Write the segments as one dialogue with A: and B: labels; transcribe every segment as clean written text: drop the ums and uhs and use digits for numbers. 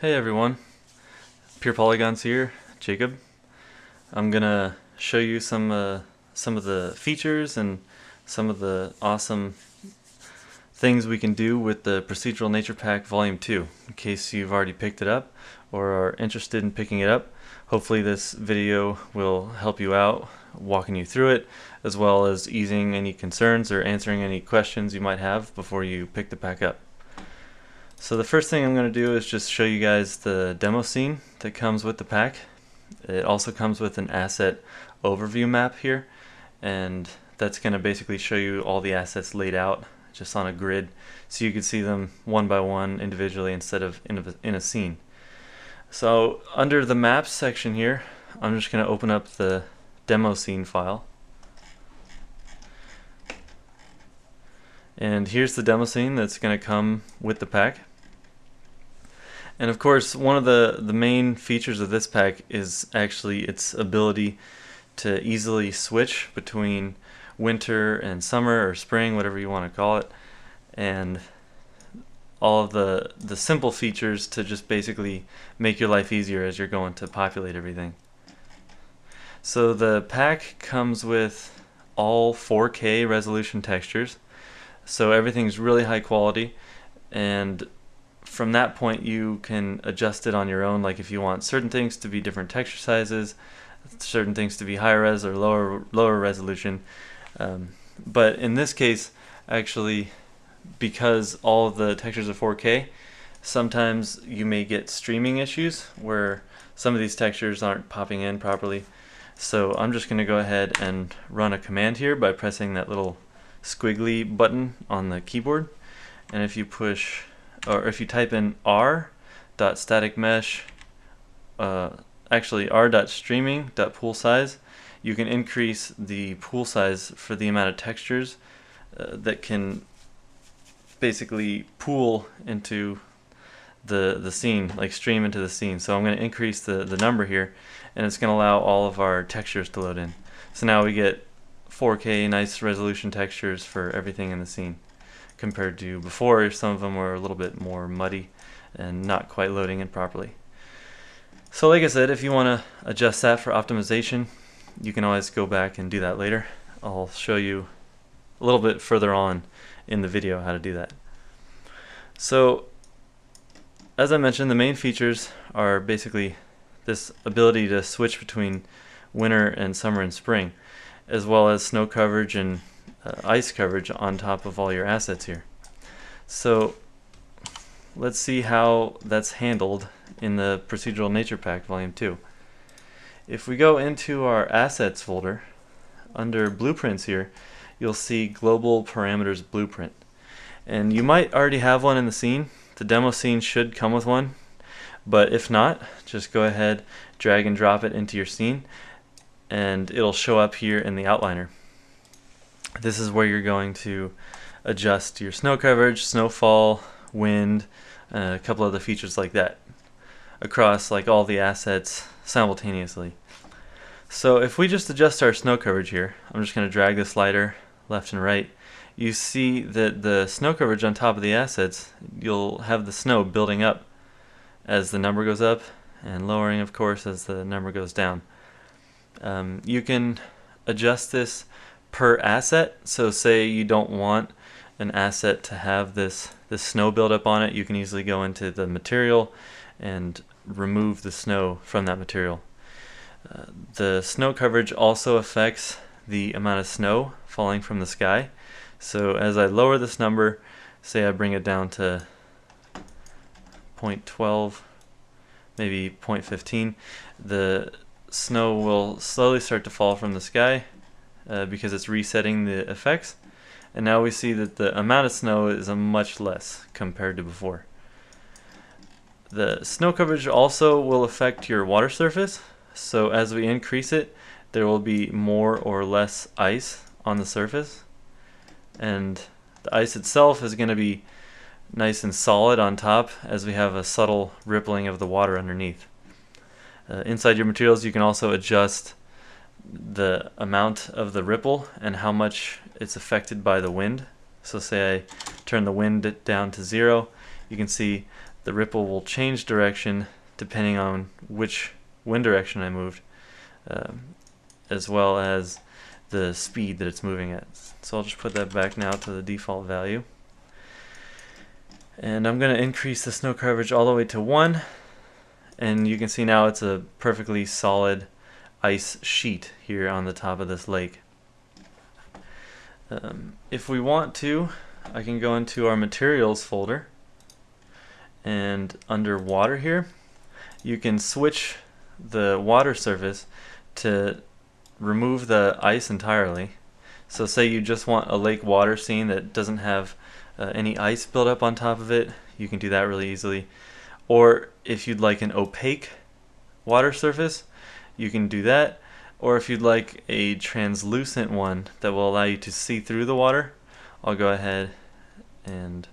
A: Hey everyone, PurePolygons here, Jacob. I'm gonna show you some of the features and some of the awesome things we can do with the Procedural Nature Pack Volume 2, in case you've already picked it up or are interested in picking it up. Hopefully this video will help you out, walking you through it, as well as easing any concerns or answering any questions you might have before you pick the pack up. So the first thing I'm going to do is just show you guys the demo scene that comes with the pack. It also comes with an asset overview map here, and that's going to basically show you all the assets laid out just on a grid so you can see them one by one individually instead of in a scene. So under the maps section here, I'm just going to open up the demo scene file. And here's the demo scene that's going to come with the pack. And of course, one of the main features of this pack is actually its ability to easily switch between winter and summer or spring, whatever you want to call it, and all of the simple features to just basically make your life easier as you're going to populate everything. So the pack comes with all 4K resolution textures, so everything's really high quality, and from that point you can adjust it on your own, like if you want certain things to be different texture sizes, certain things to be higher res or lower resolution. But in this case, actually, because all of the textures are 4K, sometimes you may get streaming issues where some of these textures aren't popping in properly. So I'm just going to go ahead and run a command here by pressing that little squiggly button on the keyboard, and if you push, or if you type in r.staticmesh, actually r.streaming.poolsize, you can increase the pool size for the amount of textures that can basically pool into the scene, like stream into the scene. So I'm going to increase the number here, and it's going to allow all of our textures to load in. So now we get 4K nice resolution textures for everything in the scene, compared to before. Some of them were a little bit more muddy and not quite loading in properly. So like I said, if you want to adjust that for optimization, you can always go back and do that later. I'll show you a little bit further on in the video how to do that. So as I mentioned, the main features are basically this ability to switch between winter and summer and spring, as well as snow coverage and ice coverage on top of all your assets here. So let's see how that's handled in the Procedural Nature Pack Volume 2. If we go into our Assets folder, under Blueprints here, you'll see Global Parameters Blueprint. And you might already have one in the scene. The demo scene should come with one, but if not, just go ahead, drag and drop it into your scene, and it'll show up here in the outliner. This is where you're going to adjust your snow coverage, snowfall, wind, a couple other features like that across like all the assets simultaneously. So if we just adjust our snow coverage here, I'm just going to drag the slider left and right. You see that the snow coverage on top of the assets, you'll have the snow building up as the number goes up, and lowering of course as the number goes down. You can adjust this per asset. So say you don't want an asset to have this snow buildup on it, you can easily go into the material and remove the snow from that material. The snow coverage also affects the amount of snow falling from the sky. So as I lower this number, say I bring it down to 0.12, maybe 0.15, the snow will slowly start to fall from the sky because it's resetting the effects. And now we see that the amount of snow is much less compared to before. The snow coverage also will affect your water surface. So as we increase it, there will be more or less ice on the surface. And the ice itself is going to be nice and solid on top as we have a subtle rippling of the water underneath. Inside your materials, you can also adjust the amount of the ripple and how much it's affected by the wind. So say I turn the wind down to 0, you can see the ripple will change direction depending on which wind direction I moved, as well as the speed that it's moving at. So I'll just put that back now to the default value. And I'm going to increase the snow coverage all the way to 1. And you can see now it's a perfectly solid ice sheet here on the top of this lake. If we want to, I can go into our materials folder, and under water here, you can switch the water surface to remove the ice entirely. So say you just want a lake water scene that doesn't have any ice built up on top of it, you can do that really easily. Or if you'd like an opaque water surface, you can do that. Or if you'd like a translucent one that will allow you to see through the water, I'll go ahead and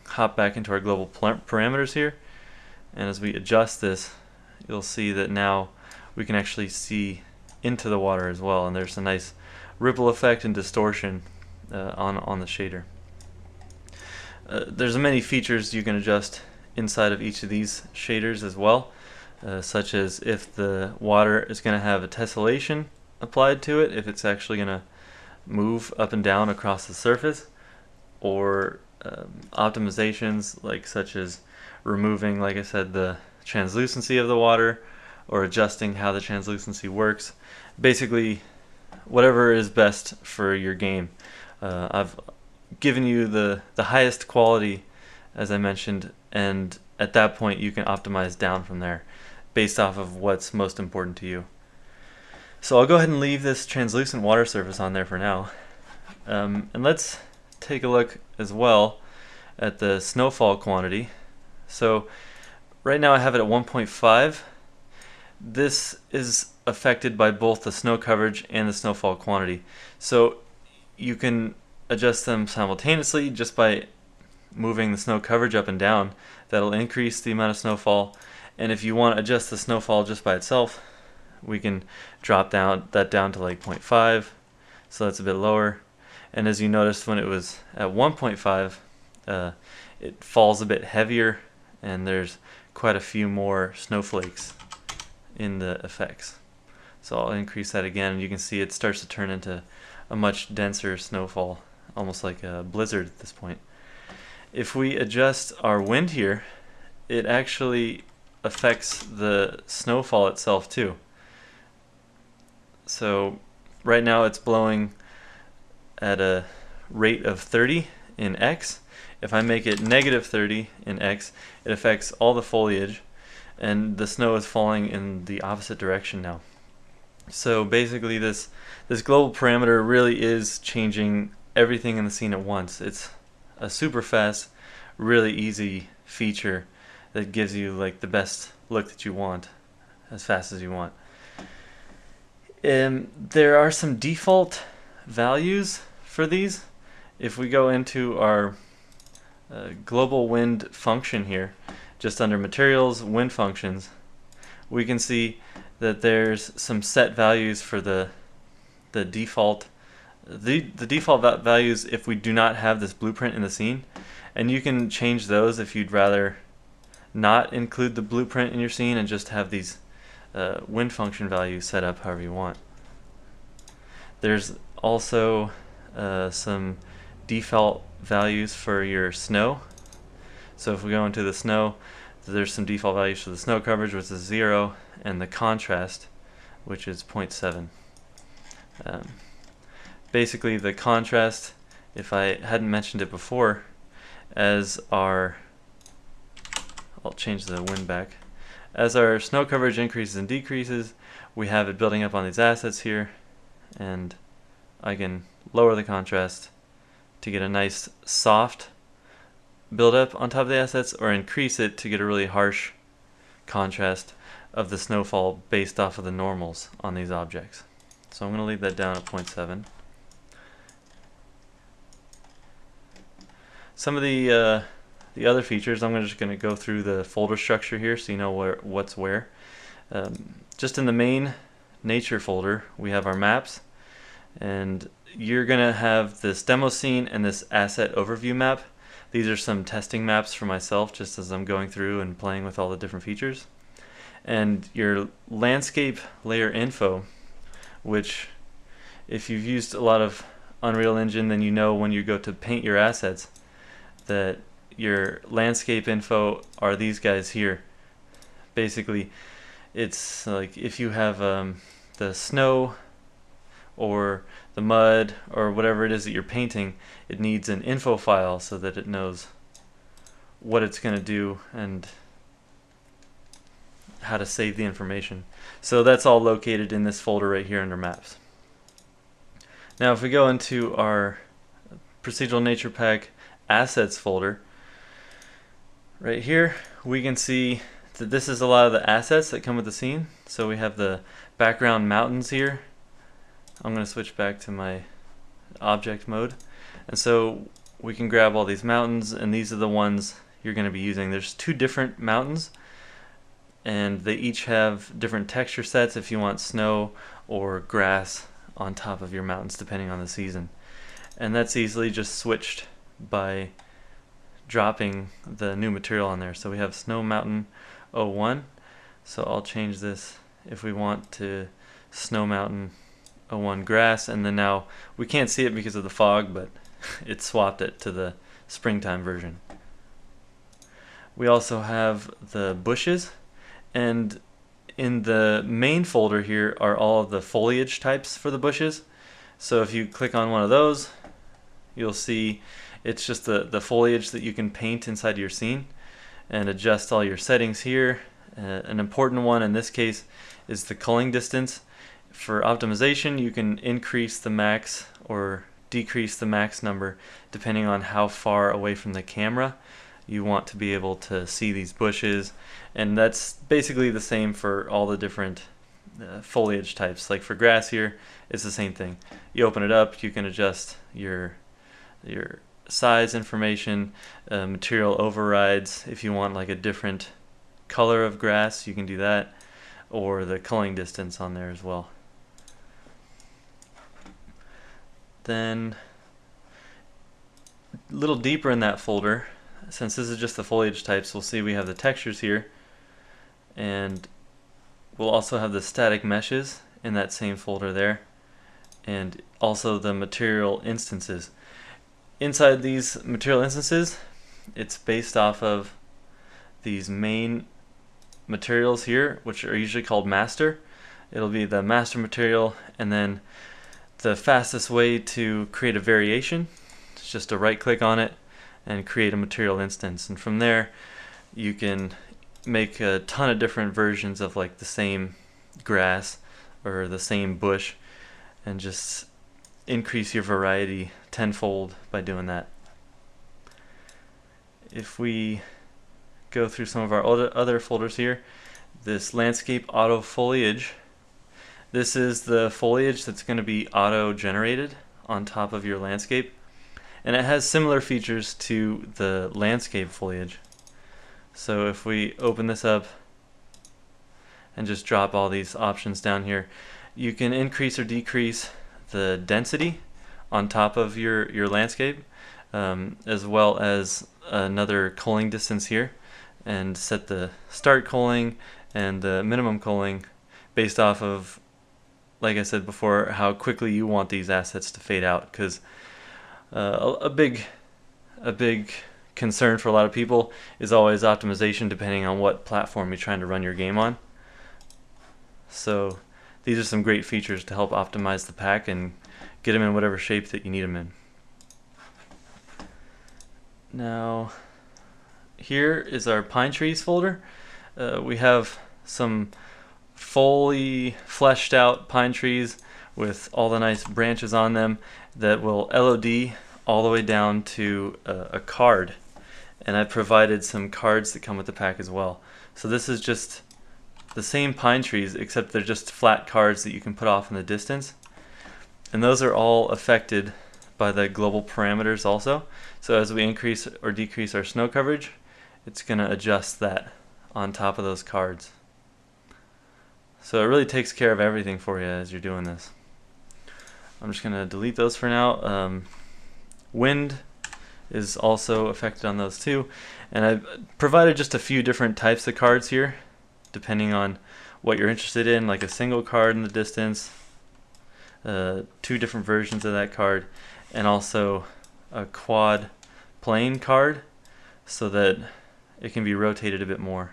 A: hop back into our global parameters here. And as we adjust this, you'll see that now we can actually see into the water as well, and there's a nice ripple effect and distortion on the shader. There's many features you can adjust inside of each of these shaders as well, such as if the water is going to have a tessellation applied to it, if it's actually going to move up and down across the surface, or optimizations such as removing, like I said, the translucency of the water, or adjusting how the translucency works. Basically, whatever is best for your game. I've given you the highest quality, as I mentioned, and at that point you can optimize down from there based off of what's most important to you. So I'll go ahead and leave this translucent water surface on there for now. And let's take a look as well at the snowfall quantity. So right now I have it at 1.5. This is affected by both the snow coverage and the snowfall quantity. So you can adjust them simultaneously just by moving the snow coverage up and down. That'll increase the amount of snowfall. And if you want to adjust the snowfall just by itself, we can drop that down to like 0.5, so that's a bit lower. And as you noticed, when it was at 1.5, it falls a bit heavier, and there's quite a few more snowflakes in the effects. So I'll increase that again, and you can see it starts to turn into a much denser snowfall, almost like a blizzard at this point. If we adjust our wind here, it actually affects the snowfall itself too. So right now it's blowing at a rate of 30 in X. If I make it negative 30 in X, it affects all the foliage, and the snow is falling in the opposite direction now. So basically this global parameter really is changing everything in the scene at once. It's a super fast, really easy feature that gives you like the best look that you want as fast as you want. There are some default values for these. If we go into our global wind function here, just under materials, wind functions, we can see that there's some set values for the default values if we do not have this blueprint in the scene, and you can change those if you'd rather not include the blueprint in your scene and just have these wind function values set up however you want. There's also some default values for your snow. So if we go into the snow, there's some default values for the snow coverage, which is 0, and the contrast, which is 0.7. Basically the contrast, if I hadn't mentioned it before, as our, I'll change the wind back, as our snow coverage increases and decreases, we have it building up on these assets here, and I can lower the contrast to get a nice soft buildup on top of the assets, or increase it to get a really harsh contrast of the snowfall based off of the normals on these objects. So I'm going to leave that down at 0.7. Some of the other features, I'm just going to go through the folder structure here so you know what's where. Just in the main nature folder, we have our maps, and you're going to have this demo scene and this asset overview map. These are some testing maps for myself just as I'm going through and playing with all the different features. And your landscape layer info, which if you've used a lot of Unreal Engine, then you know when you go to paint your assets that your landscape info are these guys here. Basically, it's like if you have the snow or the mud or whatever it is that you're painting, it needs an info file so that it knows what it's going to do and how to save the information. So that's all located in this folder right here under Maps. Now if we go into our Procedural Nature Pack Assets folder, right here we can see that this is a lot of the assets that come with the scene. So we have the background mountains here. I'm going to switch back to my object mode. And so we can grab all these mountains, and these are the ones you're going to be using. There's 2 different mountains, and they each have different texture sets if you want snow or grass on top of your mountains depending on the season. And that's easily just switched by dropping the new material on there. So we have Snow Mountain 01. So I'll change this if we want to Snow Mountain 01 grass, and then now we can't see it because of the fog, but it swapped it to the springtime version. We also have the bushes, and in the main folder here are all of the foliage types for the bushes. So if you click on one of those, you'll see it's just the foliage that you can paint inside your scene and adjust all your settings here. An important one in this case is the culling distance. For optimization, you can increase the max or decrease the max number depending on how far away from the camera you want to be able to see these bushes, and that's basically the same for all the different foliage types. Like for grass here, it's the same thing. You open it up, you can adjust your size information, material overrides. If you want like a different color of grass, you can do that, or the culling distance on there as well. Then a little deeper in that folder, since this is just the foliage types, we'll see we have the textures here, and we'll also have the static meshes in that same folder there, and also the material instances. Inside these material instances, it's based off of these main materials here, which are usually called master. It'll be the master material, and then the fastest way to create a variation is just to right click on it and create a material instance, and from there you can make a ton of different versions of like the same grass or the same bush and just increase your variety tenfold by doing that. If we go through some of our other folders here, this landscape auto foliage, this is the foliage that's going to be auto generated on top of your landscape, and it has similar features to the landscape foliage. So if we open this up and just drop all these options down here, you can increase or decrease the density on top of your landscape, as well as another culling distance here, and set the start culling and the minimum culling based off of, like I said before, how quickly you want these assets to fade out, because a big concern for a lot of people is always optimization depending on what platform you're trying to run your game on. So these are some great features to help optimize the pack and get them in whatever shape that you need them in. Now here is our pine trees folder. We have some fully fleshed out pine trees with all the nice branches on them that will LOD all the way down to a card, and I provided some cards that come with the pack as well. So this is just the same pine trees, except they're just flat cards that you can put off in the distance, and those are all affected by the global parameters also. So as we increase or decrease our snow coverage, it's going to adjust that on top of those cards. So it really takes care of everything for you as you're doing this. I'm just going to delete those for now. Wind is also affected on those too. And I've provided just a few different types of cards here, depending on what you're interested in, like a single card in the distance, 2 different versions of that card, and also a quad plane card so that it can be rotated a bit more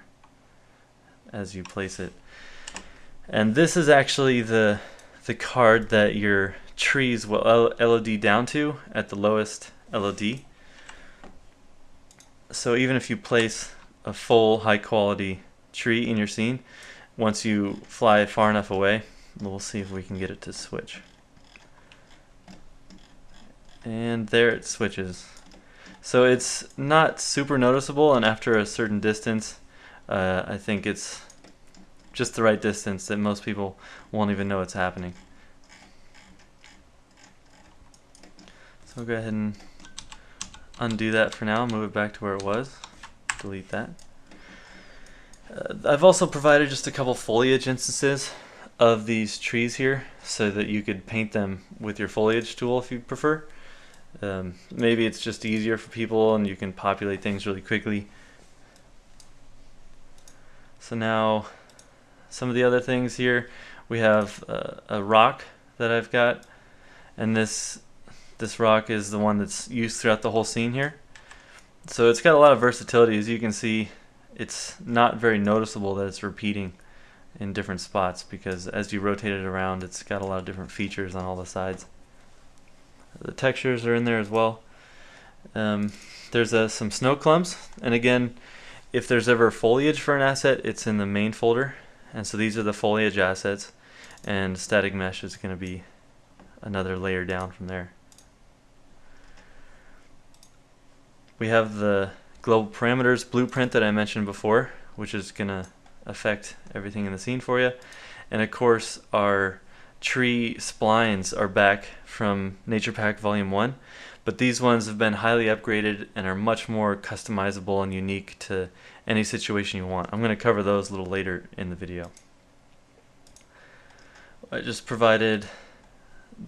A: as you place it. And this is actually the card that your trees will LOD down to at the lowest LOD. So even if you place a full high quality tree in your scene, once you fly far enough away, we'll see if we can get it to switch. And there it switches. So it's not super noticeable, and after a certain distance, I think it's just the right distance that most people won't even know it's happening. So I'll go ahead and undo that for now, move it back to where it was, delete that. I've also provided just a couple foliage instances of these trees here so that you could paint them with your foliage tool if you prefer. Maybe it's just easier for people and you can populate things really quickly. So now some of the other things here, we have a rock that I've got, and this rock is the one that's used throughout the whole scene here. So it's got a lot of versatility. As you can see, it's not very noticeable that it's repeating in different spots, because as you rotate it around, it's got a lot of different features on all the sides. The textures are in there as well. There's some snow clumps, and again, if there's ever foliage for an asset, it's in the main folder. And so these are the foliage assets, and static mesh is going to be another layer down from there. We have the global parameters blueprint that I mentioned before, which is going to affect everything in the scene for you. And of course, our tree splines are back from Nature Pack Volume 1, but these ones have been highly upgraded and are much more customizable and unique to any situation you want. I'm going to cover those a little later in the video. I just provided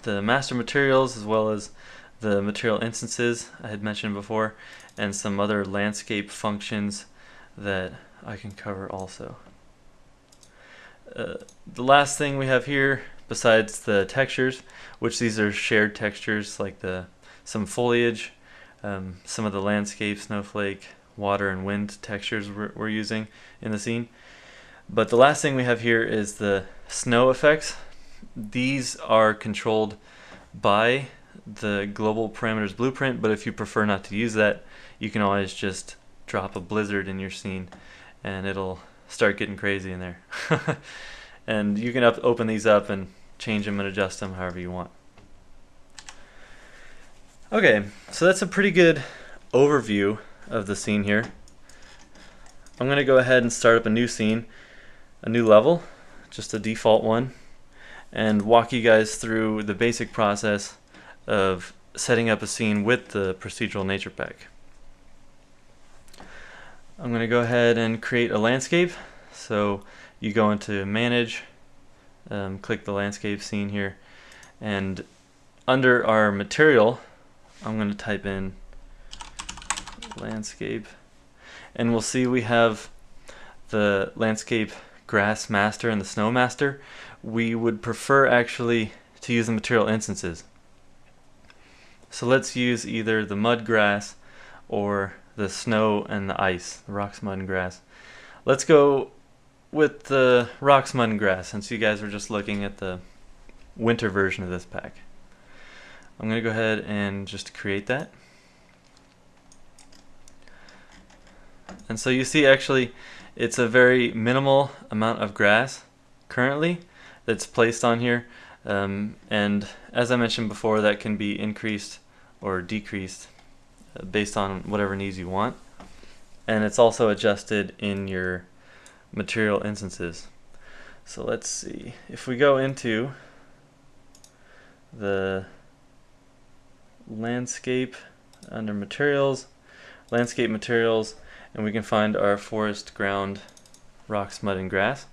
A: the master materials as well as the material instances I had mentioned before, and some other landscape functions that I can cover also. The last thing we have here, besides the textures, which these are shared textures like some foliage, some of the landscape, snowflake, water and wind textures we're using in the scene. But the last thing we have here is the snow effects. These are controlled by the global parameters blueprint, but if you prefer not to use that, you can always just drop a blizzard in your scene and it'll start getting crazy in there. And you can open these up and change them and adjust them however you want. Okay, so that's a pretty good overview of the scene here. I'm going to go ahead and start up a new scene, a new level, just a default one, and walk you guys through the basic process of setting up a scene with the procedural nature pack. I'm going to go ahead and create a landscape. So you go into manage, click the landscape scene here, and under our material I'm going to type in landscape, and we'll see we have the landscape grass master and the snow master. We would prefer actually to use the material instances. So let's use either the mud grass or the snow and the ice, the rocks, mud, and grass. Let's go with the rocks, mud, and grass, since you guys were just looking at the winter version of this pack. I'm going to go ahead and just create that. And so you see, actually, it's a very minimal amount of grass currently that's placed on here. And as I mentioned before, that can be increased or decreased based on whatever needs you want. And it's also adjusted in your material instances. So let's see. If we go into the landscape under materials, landscape materials, and we can find our forest, ground, rocks, mud, and grass.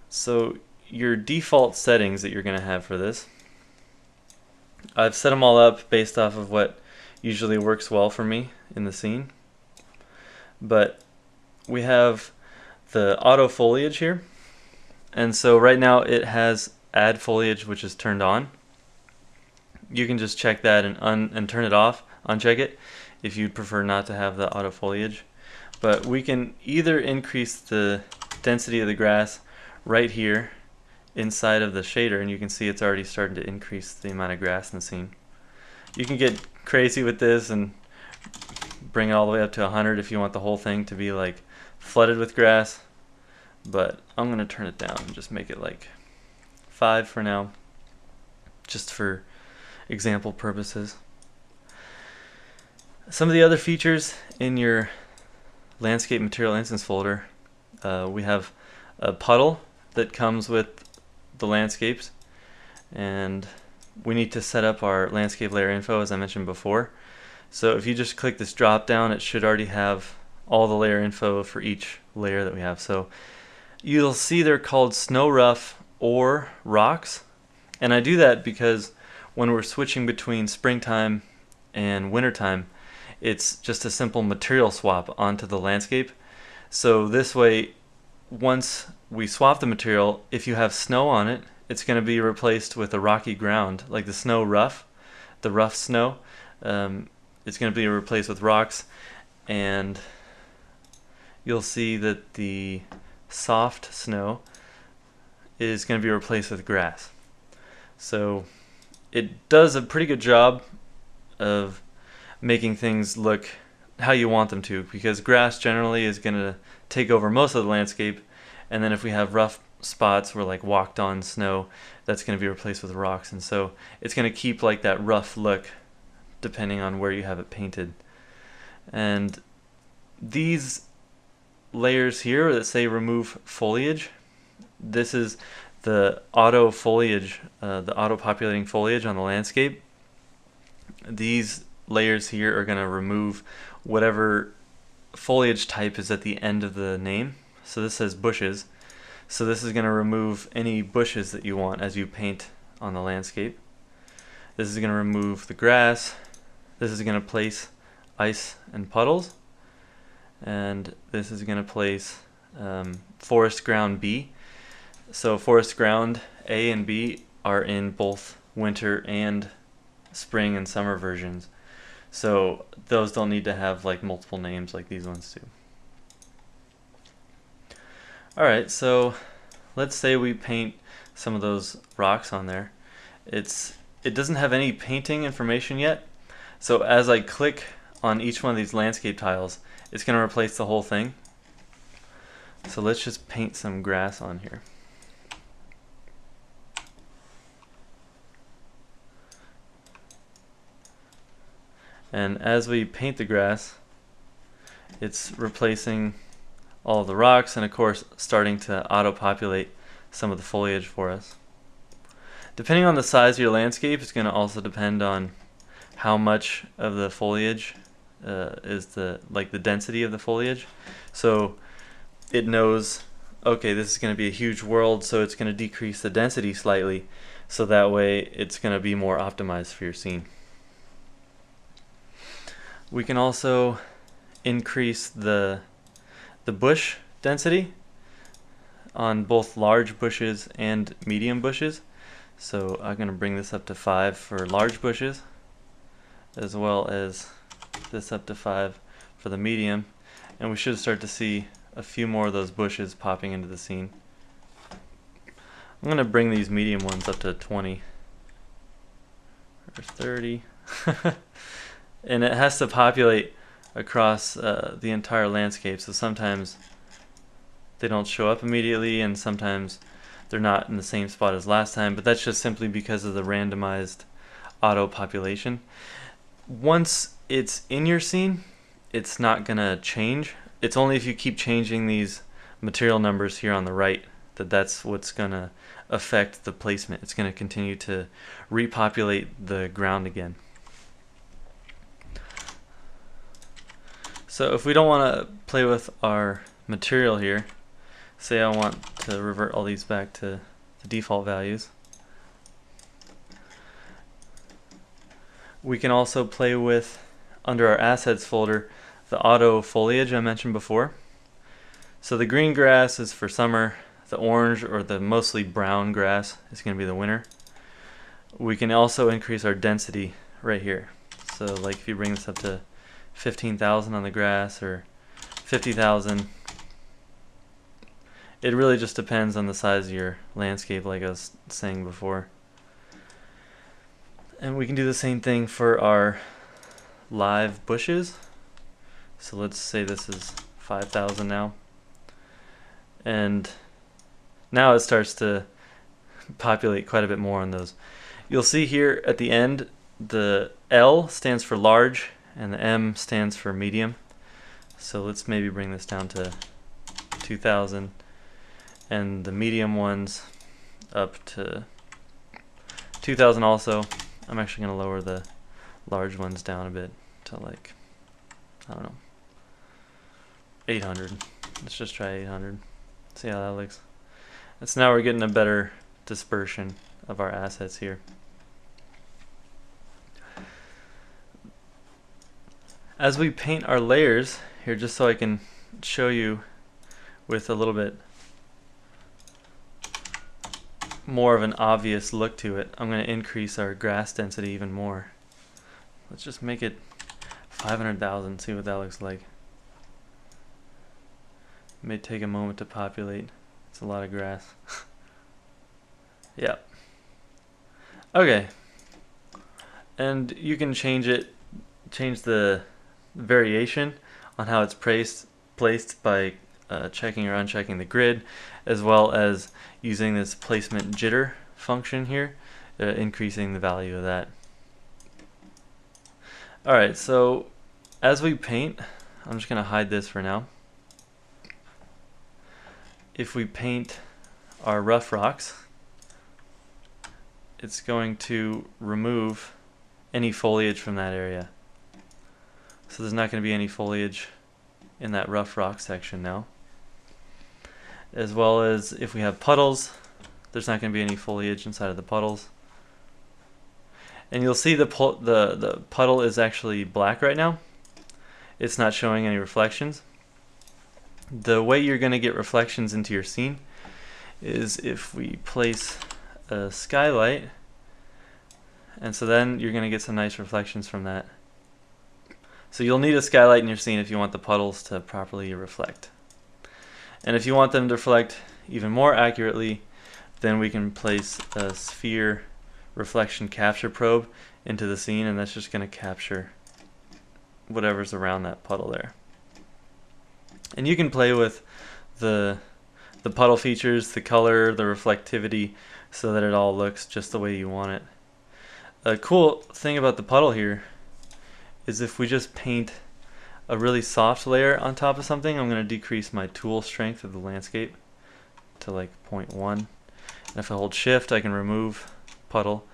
A: So your default settings that you're going to have for this, I've set them all up based off of what usually works well for me in the scene. But we have the auto foliage here, and so right now it has add foliage, which is turned on. You can just check that and turn it off, uncheck it, if you'd prefer not to have the auto foliage. But we can either increase the density of the grass right here inside of the shader, and you can see it's already starting to increase the amount of grass in the scene. You can get crazy with this and bring it all the way up to 100 if you want the whole thing to be like flooded with grass, but I'm gonna turn it down and just make it like 5 for now, just for example purposes. Some of the other features in your landscape material instance folder, we have a puddle that comes with the landscapes, and we need to set up our landscape layer info as I mentioned before. So if you just click this drop down, it should already have all the layer info for each layer that we have. So you'll see they're called snow rough or rocks, and I do that because when we're switching between springtime and wintertime, it's just a simple material swap onto the landscape. So this way, once we swap the material, if you have snow on it, it's going to be replaced with a rocky ground, like the snow rough, the rough snow. It's going to be replaced with rocks, and you'll see that the soft snow is going to be replaced with grass. So it does a pretty good job of making things look how you want them to, because grass generally is going to take over most of the landscape, and then if we have rough spots where like walked on snow, that's going to be replaced with rocks, and so it's going to keep like that rough look depending on where you have it painted. And these layers here that say remove foliage, this is the auto foliage, the auto populating foliage on the landscape. These layers here are going to remove whatever foliage type is at the end of the name. So this says bushes, so this is going to remove any bushes that you want as you paint on the landscape. This is going to remove the grass. This is going to place ice and puddles, and this is going to place forest ground B. So forest ground A and B are in both winter and spring and summer versions, so those don't need to have like multiple names like these ones do. Alright, so let's say we paint some of those rocks on there. It doesn't have any painting information yet, so as I click on each one of these landscape tiles, it's going to replace the whole thing. So let's just paint some grass on here. And as we paint the grass, it's replacing all of the rocks, and of course starting to auto-populate some of the foliage for us. Depending on the size of your landscape, it's going to also depend on how much of the foliage is the density of the foliage. So it knows, okay, this is going to be a huge world, so it's going to decrease the density slightly, so that way it's going to be more optimized for your scene. We can also increase the bush density on both large bushes and medium bushes. So I'm going to bring this up to 5 for large bushes, as well as this up to 5 for the medium, and we should start to see a few more of those bushes popping into the scene. I'm going to bring these medium ones up to 20 or 30 and it has to populate across the entire landscape, so sometimes they don't show up immediately and sometimes they're not in the same spot as last time, but that's just simply because of the randomized auto population. Once it's in your scene, it's not gonna change. It's only if you keep changing these material numbers here on the right that's what's gonna affect the placement. It's gonna continue to repopulate the ground again. So if we don't want to play with our material here, say I want to revert all these back to the default values, we can also play with under our assets folder the auto foliage I mentioned before. So the green grass is for summer, the orange or the mostly brown grass is going to be the winter. We can also increase our density right here. So like if you bring this up to 15,000 on the grass or 50,000, it really just depends on the size of your landscape, like I was saying before. And we can do the same thing for our live bushes. So let's say this is 5,000 now. And now it starts to populate quite a bit more on those. You'll see here at the end, the L stands for large and the M stands for medium. So let's maybe bring this down to 2,000 and the medium ones up to 2,000 also. I'm actually going to lower the large ones down a bit to like, I don't know, 800. Let's just try 800. See how that looks. So now we're getting a better dispersion of our assets here. As we paint our layers here, just so I can show you with a little bit more of an obvious look to it, I'm going to increase our grass density even more. Let's just make it 500,000, see what that looks like. It may take a moment to populate. It's a lot of grass. Yeah. Okay. And you can change the variation on how it's placed by checking or unchecking the grid, as well as using this placement jitter function here, increasing the value of that. Alright, so as we paint, I'm just going to hide this for now. If we paint our rough rocks, it's going to remove any foliage from that area. So there's not going to be any foliage in that rough rock section now. As well as if we have puddles, there's not going to be any foliage inside of the puddles. And you'll see the puddle is actually black right now. It's not showing any reflections. The way you're going to get reflections into your scene is if we place a skylight, and so then you're going to get some nice reflections from that. So you'll need a skylight in your scene if you want the puddles to properly reflect. And if you want them to reflect even more accurately, then we can place a sphere reflection capture probe into the scene, and that's just going to capture whatever's around that puddle there. And you can play with the puddle features, the color, the reflectivity, so that it all looks just the way you want it. A cool thing about the puddle here is if we just paint a really soft layer on top of something, I'm going to decrease my tool strength of the landscape to like 0.1. And if I hold shift, I can remove puddle.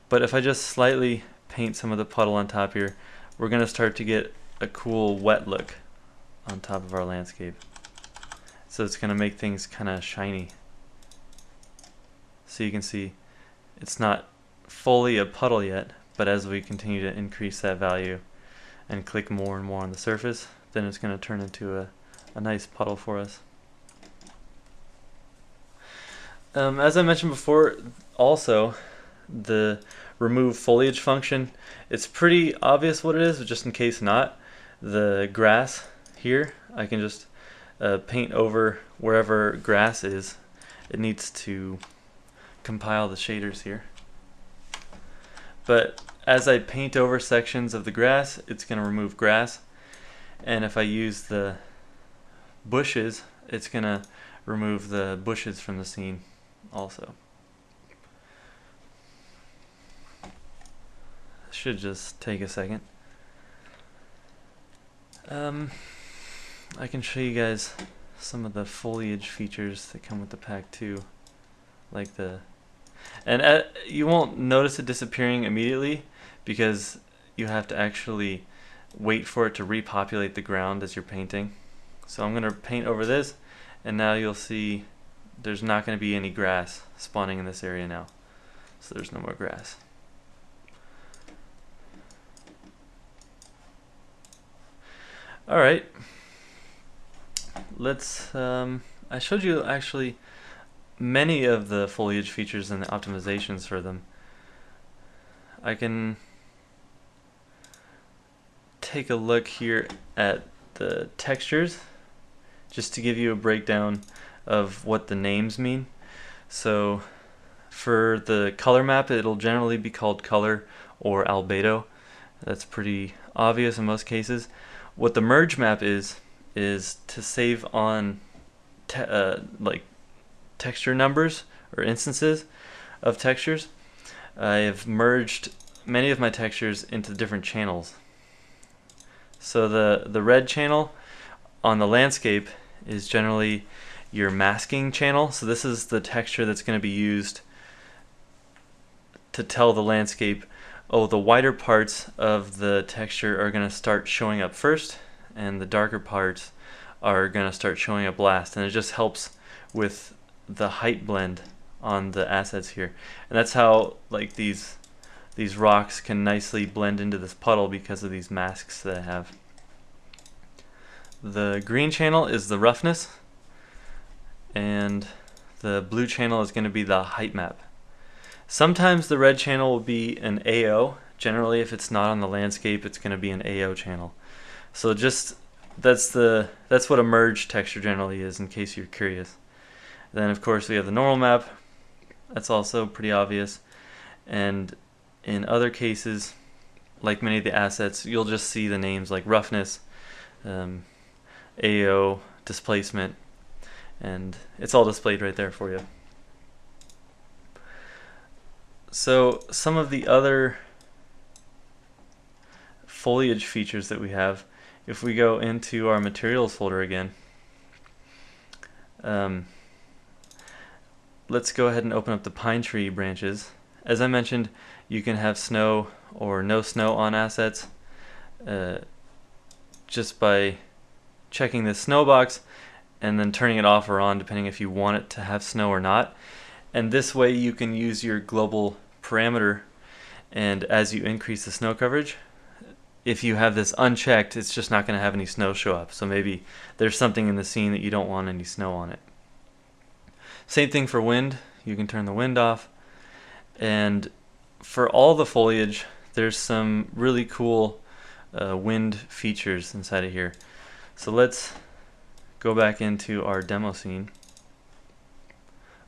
A: But if I just slightly paint some of the puddle on top here, we're going to start to get a cool wet look on top of our landscape. So it's going to make things kind of shiny. So you can see it's not fully a puddle yet, but as we continue to increase that value and click more and more on the surface, then it's going to turn into a nice puddle for us. As I mentioned before, also the remove foliage function, it's pretty obvious what it is, but just in case not, the grass here, I can just paint over wherever grass is. It needs to compile the shaders here. But as I paint over sections of the grass, it's going to remove grass. And if I use the bushes, it's going to remove the bushes from the scene also. Should just take a second. I can show you guys some of the foliage features that come with the pack too, like and you won't notice it disappearing immediately because you have to actually wait for it to repopulate the ground as you're painting. So I'm going to paint over this, and now you'll see there's not going to be any grass spawning in this area now. So there's no more grass. Alright, let's, I showed you actually many of the foliage features and the optimizations for them. I can take a look here at the textures just to give you a breakdown of what the names mean. So for the color map, it'll generally be called color or albedo. That's pretty obvious in most cases. What the merge map is to save on like texture numbers or instances of textures. I have merged many of my textures into different channels. So the red channel on the landscape is generally your masking channel. So this is the texture that's going to be used to tell the landscape, oh, the whiter parts of the texture are going to start showing up first, and the darker parts are going to start showing up last. And it just helps with the height blend on the assets here. And that's how like these rocks can nicely blend into this puddle because of these masks that I have. The green channel is the roughness, and the blue channel is going to be the height map. Sometimes the red channel will be an AO. Generally, if it's not on the landscape, it's going to be an AO channel. So just that's what a merge texture generally is, in case you're curious. Then of course we have the normal map. That's also pretty obvious. And in other cases, like many of the assets, you'll just see the names like roughness, AO, displacement, and it's all displayed right there for you. So some of the other foliage features that we have, if we go into our materials folder again, let's go ahead and open up the pine tree branches. As I mentioned, you can have snow or no snow on assets just by checking the snow box and then turning it off or on depending if you want it to have snow or not. And this way you can use your global parameter, and as you increase the snow coverage, if you have this unchecked, it's just not going to have any snow show up. So maybe there's something in the scene that you don't want any snow on it. Same thing for wind. You can turn the wind off. And for all the foliage, there's some really cool wind features inside of here. So let's go back into our demo scene.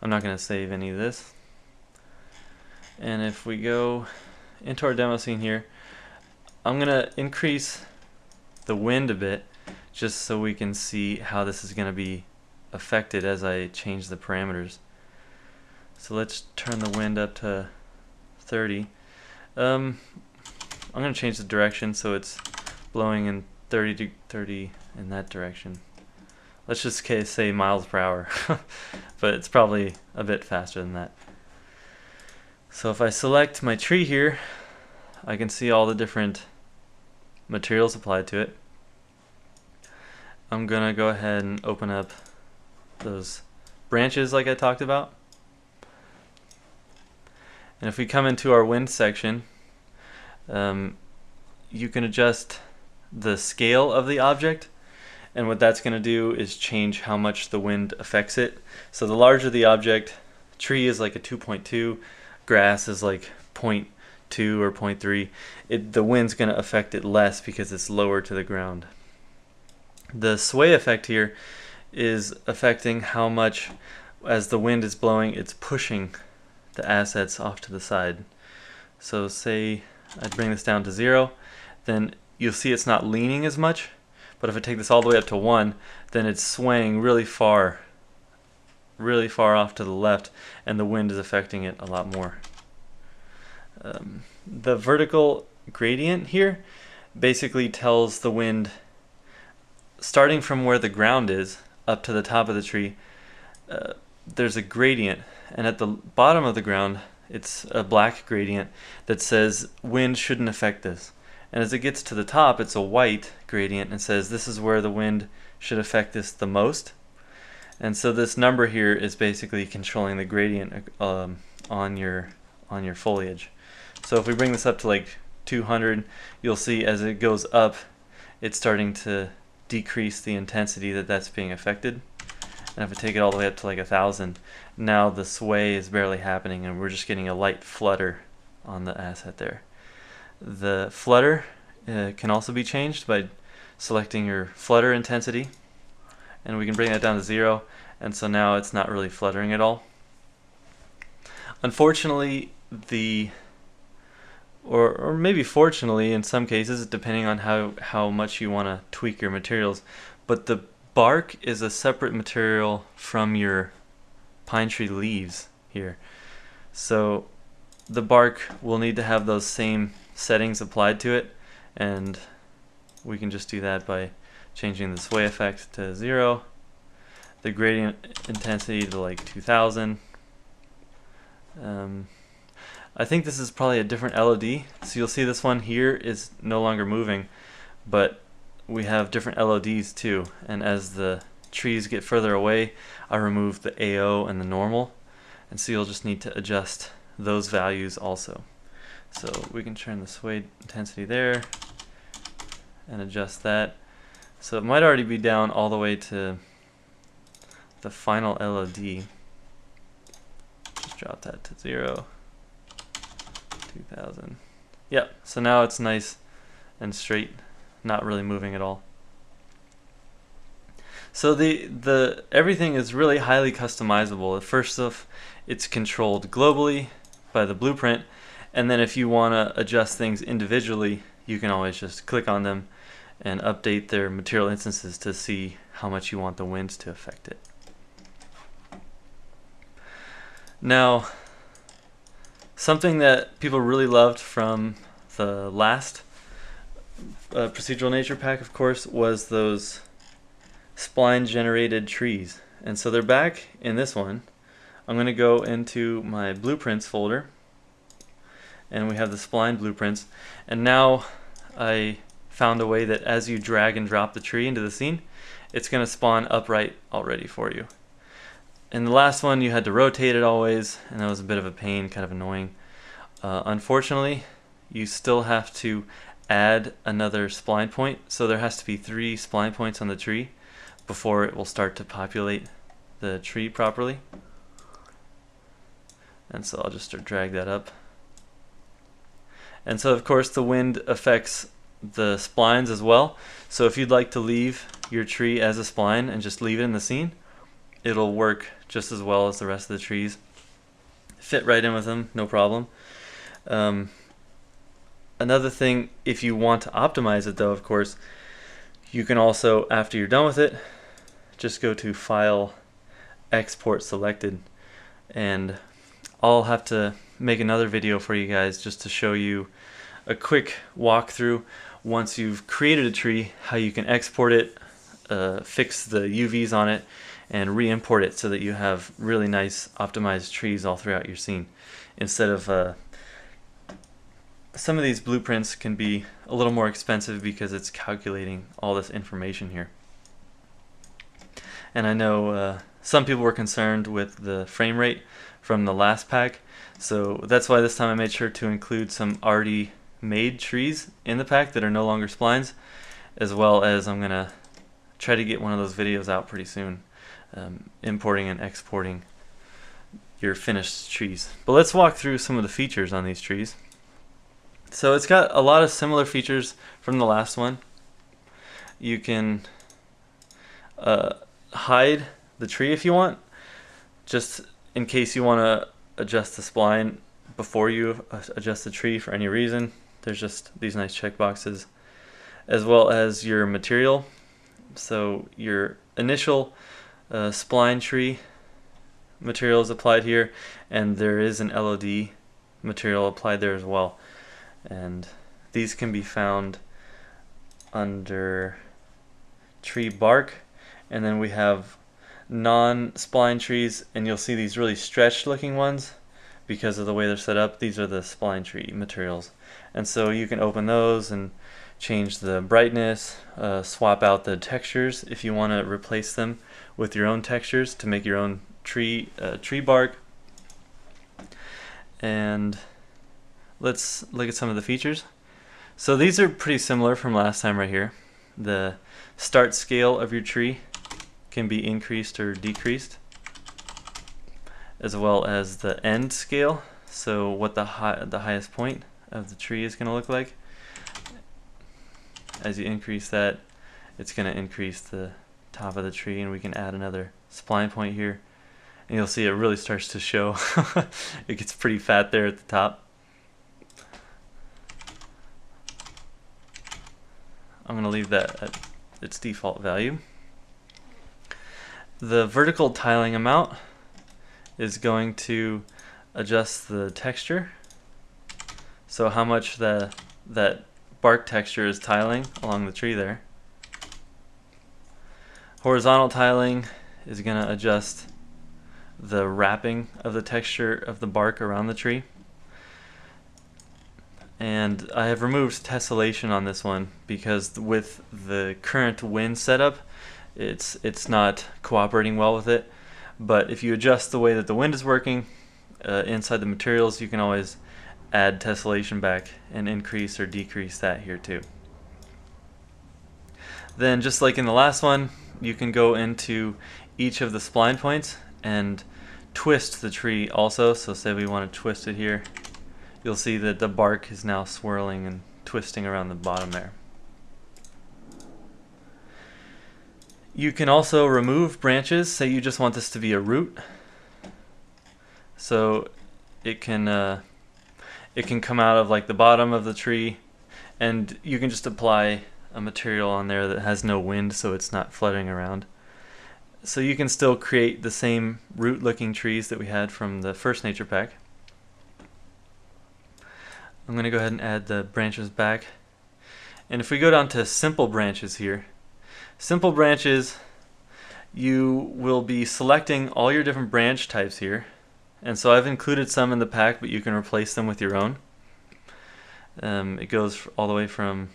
A: I'm not going to save any of this. And if we go into our demo scene here, I'm going to increase the wind a bit just so we can see how this is going to be affected as I change the parameters. So let's turn the wind up to 30. I'm going to change the direction so it's blowing in 30 to 30 in that direction. Let's just say miles per hour, but it's probably a bit faster than that. So if I select my tree here, I can see all the different materials applied to it. I'm gonna go ahead and open up those branches like I talked about. And if we come into our wind section, you can adjust the scale of the object, and what that's going to do is change how much the wind affects it. So the larger the object, tree is like a 2.2, grass is like 0.2 or 0.3, the wind's going to affect it less because it's lower to the ground. The sway effect here is affecting how much, as the wind is blowing, it's pushing the assets off to the side. So say I bring this down to 0, then you'll see it's not leaning as much, but if I take this all the way up to 1, then it's swaying really far off to the left, and the wind is affecting it a lot more. The vertical gradient here basically tells the wind, starting from where the ground is up to the top of the tree, there's a gradient, and at the bottom of the ground it's a black gradient that says wind shouldn't affect this. And as it gets to the top, it's a white gradient and says this is where the wind should affect this the most. And so this number here is basically controlling the gradient on your foliage. So if we bring this up to like 200, you'll see as it goes up, it's starting to decrease the intensity that's being affected. And if I take it all the way up to like 1,000, now the sway is barely happening and we're just getting a light flutter on the asset there. The flutter can also be changed by selecting your flutter intensity, and we can bring that down to 0, and so now it's not really fluttering at all. Unfortunately, or maybe fortunately in some cases, depending on how much you want to tweak your materials, but the bark is a separate material from your pine tree leaves here. So the bark will need to have those same settings applied to it, and we can just do that by changing the sway effect to 0, the gradient intensity to like 2000. I think this is probably a different LOD, so you'll see this one here is no longer moving, but we have different LODs too, and as the trees get further away, I remove the AO and the normal, and so you'll just need to adjust those values also. So we can turn the sway intensity there and adjust that. So it might already be down all the way to the final LOD. Just drop that to 0. 2000. Yep, so now it's nice and straight, not really moving at all. So the everything is really highly customizable. First off, it's controlled globally by the blueprint, and then if you want to adjust things individually, you can always just click on them and update their material instances to see how much you want the winds to affect it. Now, something that people really loved from the last procedural nature pack, of course, was those spline generated trees. And so they're back in this one. I'm going to go into my blueprints folder, and we have the spline blueprints. And now I found a way that as you drag and drop the tree into the scene, it's going to spawn upright already for you. In the last one, you had to rotate it always, and that was a bit of a pain, kind of annoying. Unfortunately, you still have to add another spline point, so there has to be 3 spline points on the tree before it will start to populate the tree properly. And so I'll just drag that up. And so of course the wind affects the splines as well, so if you'd like to leave your tree as a spline and just leave it in the scene, it'll work just as well as the rest of the trees. Fit right in with them, no problem. Another thing, if you want to optimize it though, of course, you can also, after you're done with it, just go to File, Export Selected, and I'll have to make another video for you guys just to show you a quick walkthrough once you've created a tree, how you can export it, fix the UVs on it, and re-import it so that you have really nice optimized trees all throughout your scene. Instead of some of these blueprints can be a little more expensive because it's calculating all this information here. And I know some people were concerned with the frame rate from the last pack, so that's why this time I made sure to include some already made trees in the pack that are no longer splines, as well as I'm gonna try to get one of those videos out pretty soon, importing and exporting your finished trees. But let's walk through some of the features on these trees. So it's got a lot of similar features from the last one. You can hide the tree if you want, just in case you want to adjust the spline before you adjust the tree for any reason. There's just these nice checkboxes, as well as your material. So your initial spline tree material is applied here, and there is an LOD material applied there as well. And these can be found under tree bark, and then we have non-spline trees, and you'll see these really stretched looking ones because of the way they're set up. These are the spline tree materials, and so you can open those and change the brightness, swap out the textures if you want to replace them with your own textures to make your own tree bark. And let's look at some of the features. So these are pretty similar from last time right here. the start scale of your tree can be increased or decreased, as well as the end scale, so what the highest point of the tree is going to look like. As you increase that, it's going to increase the top of the tree, and we can add another spline point here, and you'll see it really starts to show. It gets pretty fat there at the top. I'm going to leave that at its default value. The vertical tiling amount is going to adjust the texture, so how much that bark texture is tiling along the tree there. Horizontal tiling is going to adjust the wrapping of the texture of the bark around the tree. And I have removed tessellation on this one because with the current wind setup, it's not cooperating well with it. But if you adjust the way that the wind is working inside the materials, you can always add tessellation back and increase or decrease that here too. Then, just like in the last one, you can go into each of the spline points and twist the tree also. So say we want to twist it here, you'll see that the bark is now swirling and twisting around the bottom there. You can also remove branches. Say you just want this to be a root, so it can come out of like the bottom of the tree, and you can just apply a material on there that has no wind, so it's not fluttering around. So you can still create the same root looking trees that we had from the first nature pack. I'm going to go ahead and add the branches back, and if we go down to simple branches here, simple branches, you will be selecting all your different branch types here, and so I've included some in the pack, but you can replace them with your own. It goes all the way from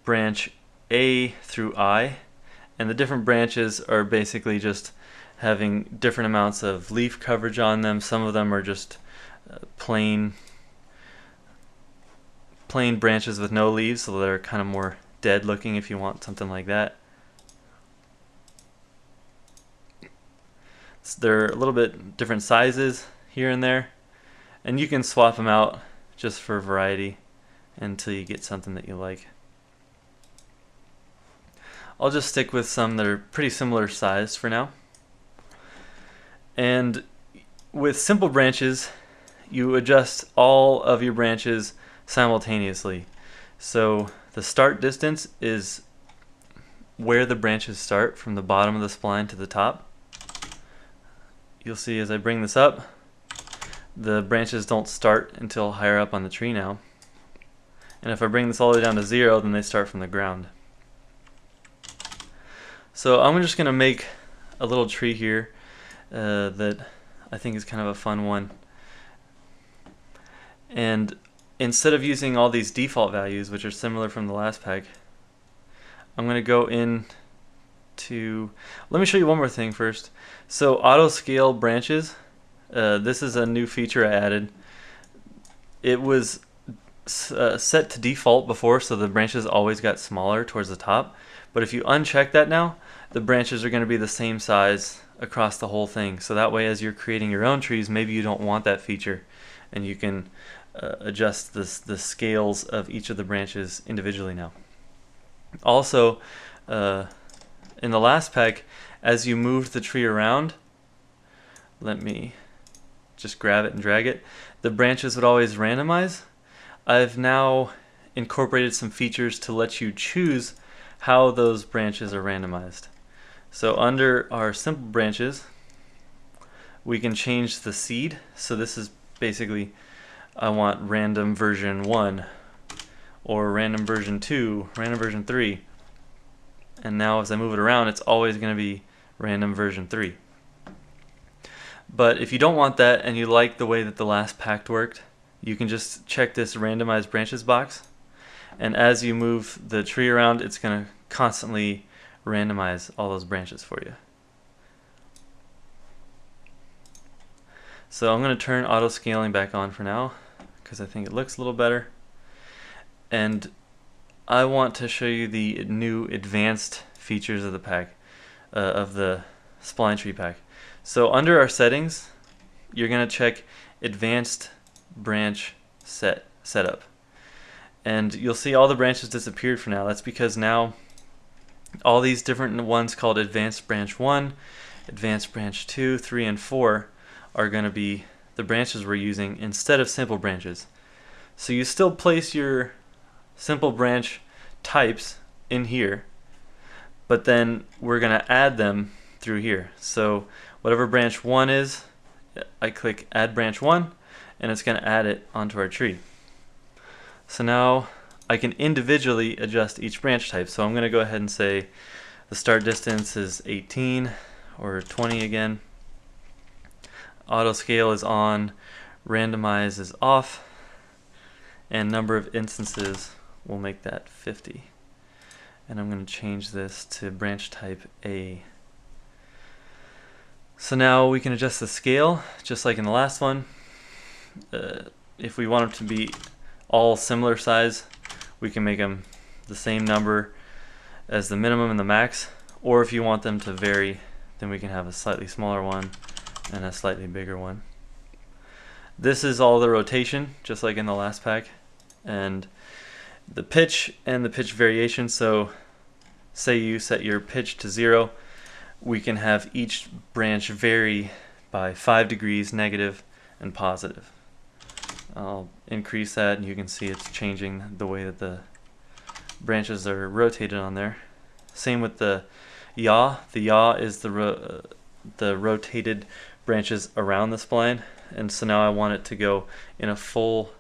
A: branch A through I, and the different branches are basically just having different amounts of leaf coverage on them. Some of them are just plain branches with no leaves, so they're kind of more dead looking if you want something like that. So they're a little bit different sizes here and there, and you can swap them out just for variety until you get something that you like. I'll just stick with some that are pretty similar size for now. And with simple branches, you adjust all of your branches simultaneously. So the start distance is where the branches start from the bottom of the spline to the top. You'll see as I bring this up, the branches don't start until higher up on the tree now. And if I bring this all the way down to 0, then they start from the ground. So I'm just going to make a little tree here that I think is kind of a fun one. And instead of using all these default values, which are similar from the last pack, I'm going to go in to, let me show you one more thing first. So auto scale branches, this is a new feature I added. It was set to default before, so the branches always got smaller towards the top, but if you uncheck that now, the branches are going to be the same size across the whole thing. So that way, as you're creating your own trees, maybe you don't want that feature, and you can adjust the scales of each of the branches individually now. Also, in the last pack, as you moved the tree around, let me just grab it and drag it, the branches would always randomize. I've now incorporated some features to let you choose how those branches are randomized. So under our simple branches, we can change the seed. So this is basically, I want random version 1, or random version 2, random version 3. And now as I move it around, it's always going to be random version 3. But if you don't want that and you like the way that the last pack worked, you can just check this randomize branches box, and as you move the tree around, it's going to constantly randomize all those branches for you. So I'm going to turn auto scaling back on for now because I think it looks a little better. And I want to show you the new advanced features of the pack, of the spline tree pack. So under our settings, you're going to check advanced branch setup. And you'll see all the branches disappeared for now. That's because now all these different ones called advanced branch 1, advanced branch 2, 3, and 4 are going to be the branches we're using instead of simple branches. So you still place your simple branch types in here, but then we're going to add them through here. So whatever branch 1 is, I click add branch 1 and it's going to add it onto our tree. So now I can individually adjust each branch type. So I'm going to go ahead and say the start distance is 18 or 20 again. Auto scale is on, randomize is off, and number of instances we'll make that 50. And I'm going to change this to branch type A. So now we can adjust the scale just like in the last one. If we want them to be all similar size, we can make them the same number as the minimum and the max, or if you want them to vary, then we can have a slightly smaller one and a slightly bigger one. This is all the rotation, just like in the last pack, and the pitch and the pitch variation. So say you set your pitch to 0, we can have each branch vary by 5 degrees, negative and positive. I'll increase that and you can see it's changing the way that the branches are rotated on there. Same with the yaw. The yaw is the rotated branches around the spline, and so now I want it to go in a full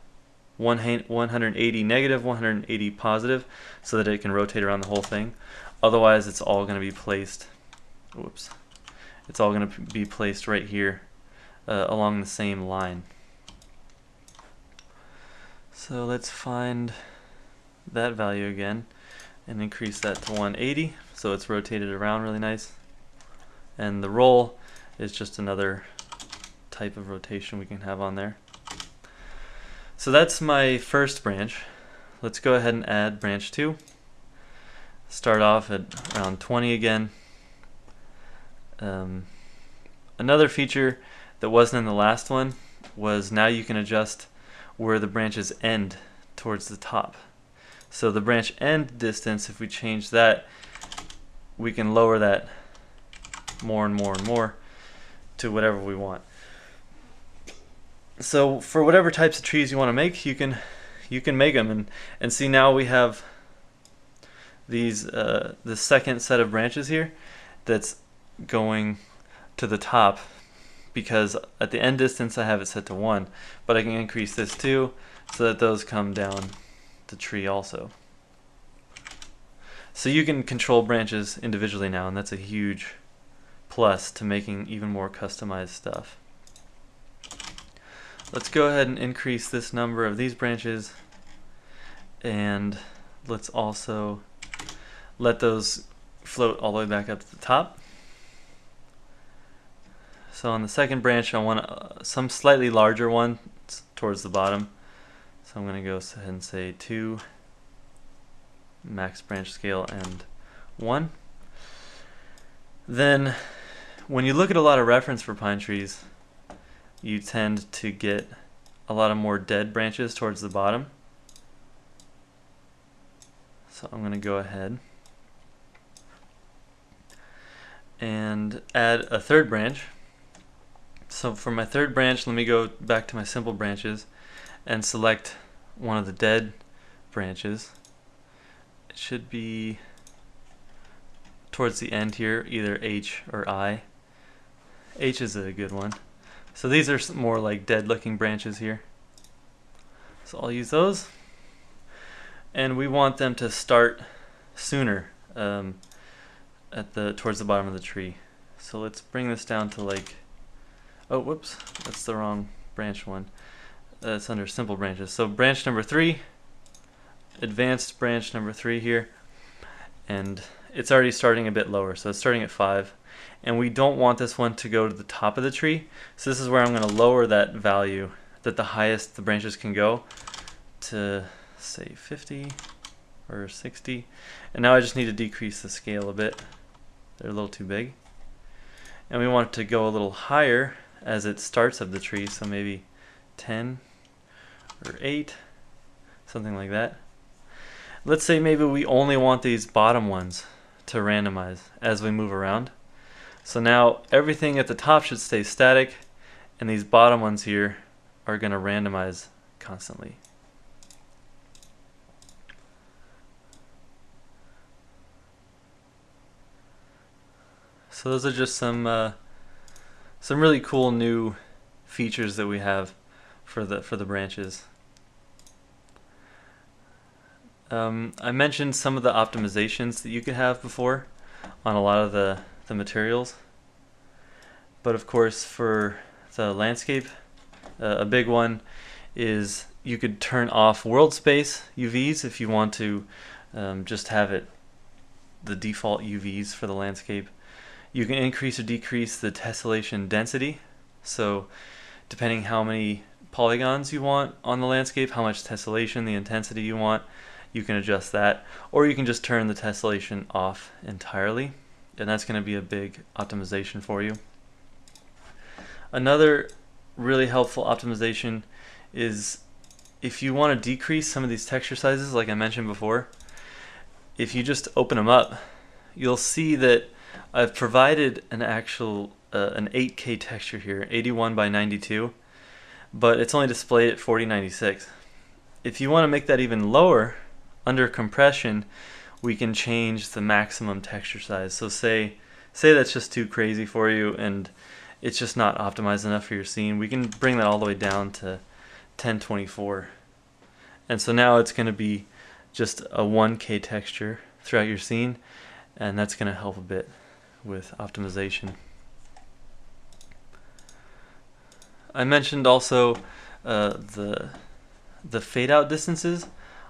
A: 180 negative, 180 positive, so that it can rotate around the whole thing. Otherwise it's all going to be placed, whoops, it's all going to be placed right here along the same line. So let's find that value again and increase that to 180 so it's rotated around really nice. And the roll is just another type of rotation we can have on there. So that's my first branch. Let's go ahead and add branch 2. Start off at around 20 again. Another feature that wasn't in the last one was now you can adjust where the branches end towards the top. So the branch end distance, if we change that, we can lower that more and more and more to whatever we want. So for whatever types of trees you want to make, you can make them, and see now we have these the second set of branches here that's going to the top, because at the end distance I have it set to 1, but I can increase this too so that those come down the tree also. So you can control branches individually now, and that's a huge plus to making even more customized stuff. Let's go ahead and increase this number of these branches, and let's also let those float all the way back up to the top. So on the second branch I want some slightly larger one towards the bottom. So I'm going to go ahead and say 2, max branch scale, and 1. Then when you look at a lot of reference for pine trees, you tend to get a lot of more dead branches towards the bottom. So I'm going to go ahead and add a third branch. So for my third branch, let me go back to my simple branches and select one of the dead branches. It should be towards the end here, either H or I. H is a good one. So these are more like dead looking branches here. So I'll use those. And we want them to start sooner towards the bottom of the tree. So let's bring this down to like, oh whoops, that's the wrong branch one. It's under simple branches. So branch number 3, advanced branch number 3 here, and it's already starting a bit lower, so it's starting at 5. And we don't want this one to go to the top of the tree, so this is where I'm going to lower that value, that the highest the branches can go, to say 50. or 60. And now I just need to decrease the scale a bit. They're a little too big. And we want it to go a little higher as it starts up the tree, so maybe 10 or 8, something like that. Let's say maybe we only want these bottom ones to randomize as we move around. So now everything at the top should stay static, and these bottom ones here are going to randomize constantly. So those are just some really cool new features that we have for the branches. I mentioned some of the optimizations that you could have before on a lot of the materials, but of course for the landscape, a big one is you could turn off world space UVs if you want to just have it the default UVs for the landscape. You can increase or decrease the tessellation density, so depending how many polygons you want on the landscape, how much tessellation, the intensity you want, you can adjust that, or you can just turn the tessellation off entirely, and that's going to be a big optimization for you. Another really helpful optimization is if you want to decrease some of these texture sizes, like I mentioned before, if you just open them up, you'll see that I've provided an actual an 8K texture here, 81 by 92, but it's only displayed at 4096. If you want to make that even lower, under compression, we can change the maximum texture size. So say that's just too crazy for you and it's just not optimized enough for your scene, we can bring that all the way down to 1024. And so now it's going to be just a 1K texture throughout your scene, and that's going to help a bit with optimization. I mentioned also the fade out distances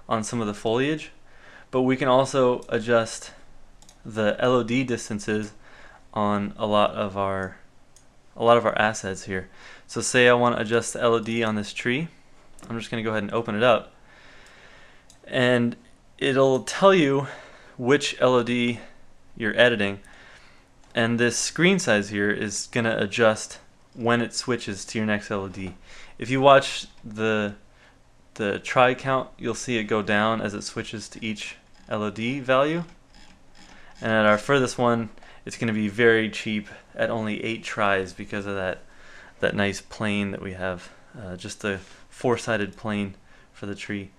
A: on some of the foliage, but we can also adjust the LOD distances on a lot of our assets here. So say I want to adjust the LOD on this tree, I'm just going to go ahead and open it up, and it'll tell you which LOD you're editing, and this screen size here is going to adjust when it switches to your next LOD. If you watch the try count, you'll see it go down as it switches to each LOD value, and at our furthest one it's going to be very cheap at only 8 tries because of that nice plane that we have, just a 4-sided plane for the tree.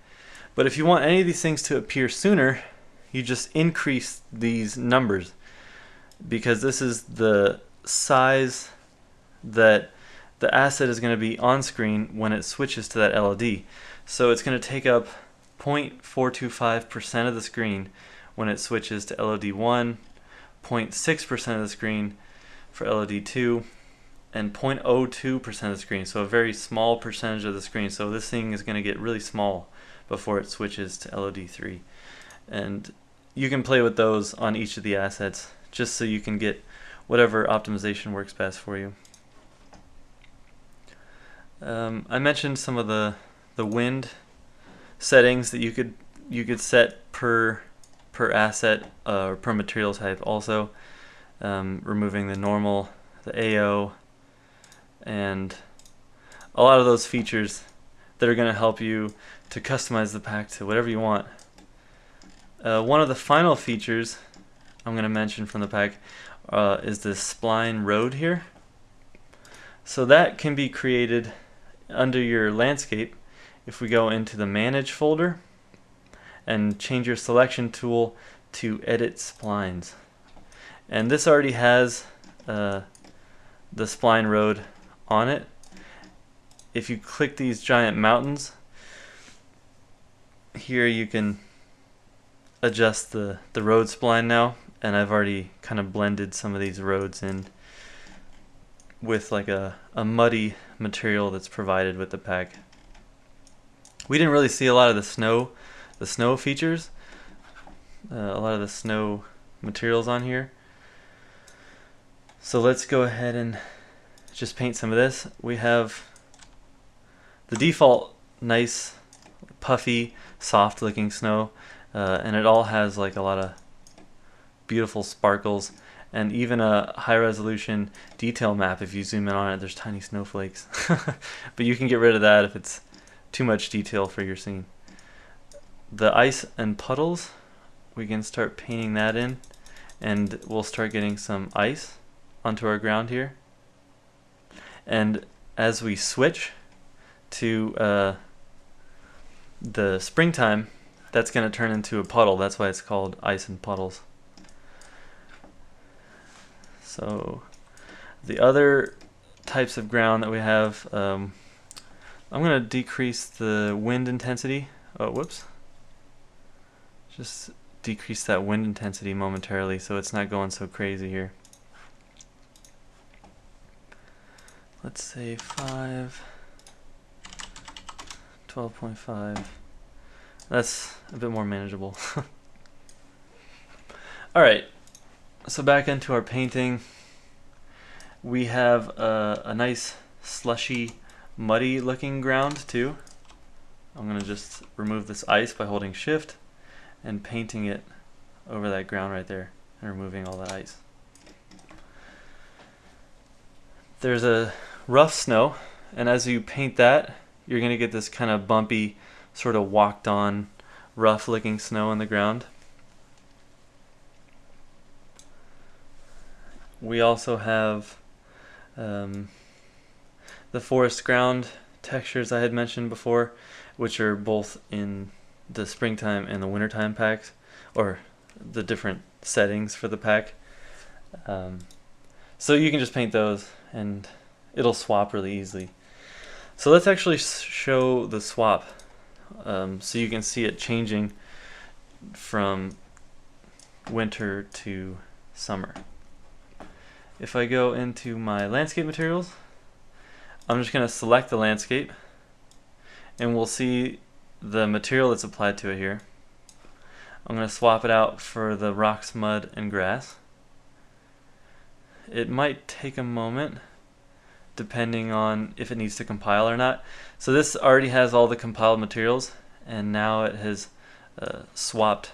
A: But if you want any of these things to appear sooner, you just increase these numbers, because this is the size that the asset is going to be on screen when it switches to that LOD. So it's going to take up 0.425% of the screen when it switches to LOD 1, 0.6% of the screen for LOD 2, and 0.02% of the screen, so a very small percentage of the screen. So this thing is going to get really small before it switches to LOD 3. And you can play with those on each of the assets just so you can get whatever optimization works best for you. I mentioned some of the wind settings that you could set per asset or per material type also, removing the normal, the AO, and a lot of those features that are going to help you to customize the pack to whatever you want. One of the final features I'm going to mention from the pack is this Spline Road here. So that can be created under your landscape if we go into the Manage folder and change your selection tool to Edit Splines. And this already has the Spline Road on it. If you click these giant mountains, here you can adjust the road spline now, and I've already kind of blended some of these roads in with like a muddy material that's provided with the pack. We didn't really see a lot of the snow features, a lot of the snow materials on here. So let's go ahead and just paint some of this. We have the default nice, puffy, soft looking snow, and it all has like a lot of beautiful sparkles, and even a high resolution detail map. If you zoom in on it, there's tiny snowflakes. But you can get rid of that if it's too much detail for your scene. The ice and puddles, we can start painting that in, and we'll start getting some ice onto our ground here. And as we switch to the springtime, that's going to turn into a puddle. That's why it's called ice and puddles. So the other types of ground that we have, I'm going to decrease the wind intensity. Oh, whoops. Just decrease that wind intensity momentarily so it's not going so crazy here. Let's say 5, 12.5. That's a bit more manageable. Alright, so back into our painting. We have a nice slushy, muddy looking ground too. I'm going to just remove this ice by holding shift and painting it over that ground right there and removing all that ice. There's a rough snow, and as you paint that, you're going to get this kind of bumpy, sort of walked on, rough looking snow on the ground. We also have the forest ground textures I had mentioned before, which are both in the springtime and the wintertime packs, or the different settings for the pack. So you can just paint those and it'll swap really easily. So let's actually show the swap so you can see it changing from winter to summer. If I go into my landscape materials, I'm just going to select the landscape, and we'll see the material that's applied to it here. I'm going to swap it out for the rocks, mud, and grass. It might take a moment depending on if it needs to compile or not. So this already has all the compiled materials, and now it has swapped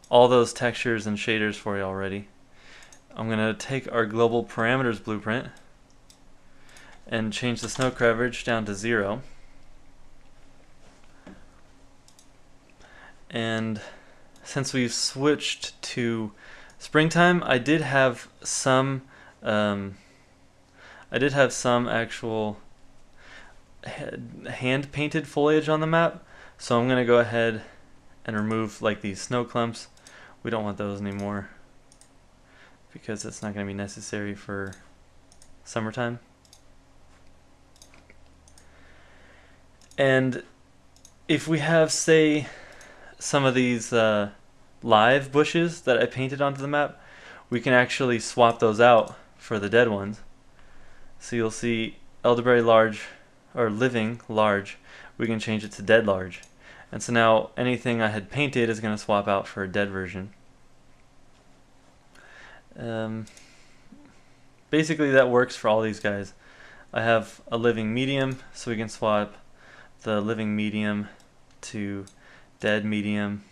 A: all those textures and shaders for you already. I'm going to take our global parameters blueprint and change the snow coverage down to 0. And since we've switched to springtime, I did have some actual hand painted foliage on the map, so I'm going to go ahead and remove like these snow clumps. We don't want those anymore because it's not going to be necessary for summertime. And if we have, say, some of these live bushes that I painted onto the map, we can actually swap those out for the dead ones. So you'll see elderberry large, or living large, we can change it to dead large. And so now anything I had painted is going to swap out for a dead version. Basically that works for all these guys. I have a living medium, so we can swap the living medium to dead medium.